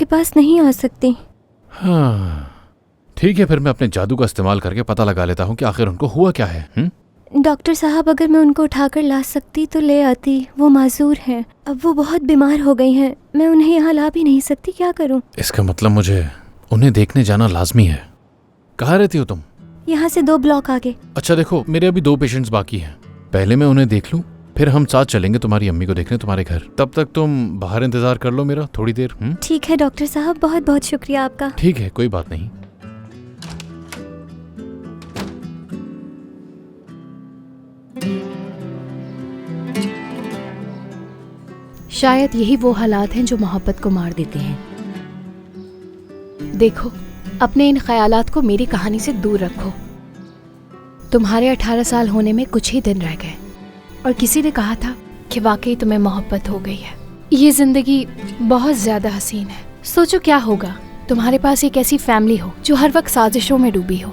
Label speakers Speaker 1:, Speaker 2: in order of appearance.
Speaker 1: आपके पास नहीं आ सकती।
Speaker 2: हाँ ठीक है, फिर मैं अपने जादू का इस्तेमाल करके पता लगा लेता हूँ कि आखिर उनको हुआ क्या है।
Speaker 1: डॉक्टर साहब, अगर मैं उनको उठाकर ला सकती तो ले आती। वो माजूर हैं, अब वो बहुत बीमार हो गई हैं। मैं उन्हें यहाँ ला भी नहीं सकती, क्या करूँ?
Speaker 2: इसका मतलब मुझे उन्हें देखने जाना लाजमी है। कहाँ रहती हो तुम?
Speaker 1: यहाँ से 2 ब्लॉक आगे।
Speaker 2: अच्छा देखो, मेरे अभी 2 पेशेंट्स बाकी हैं। पहले मैं उन्हें देख लूँ, फिर हम साथ चलेंगे तुम्हारी अम्मी को देखने तुम्हारे घर। तब तक तुम बाहर इंतजार कर लो मेरा थोड़ी देर।
Speaker 1: ठीक है डॉक्टर साहब, बहुत बहुत शुक्रिया आपका।
Speaker 2: ठीक है, कोई बात नहीं।
Speaker 3: शायद यही वो हालात हैं जो मोहब्बत को मार देते हैं। देखो, अपने इन ख्यालात को मेरी कहानी से दूर रखो। तुम्हारे 18 साल होने में कुछ ही दिन रह गए और किसी ने कहा था कि वाकई तुम्हें मोहब्बत हो गई है। ये जिंदगी बहुत ज्यादा हसीन है। सोचो क्या होगा तुम्हारे पास एक ऐसी फैमिली हो जो हर वक्त साजिशों में डूबी हो,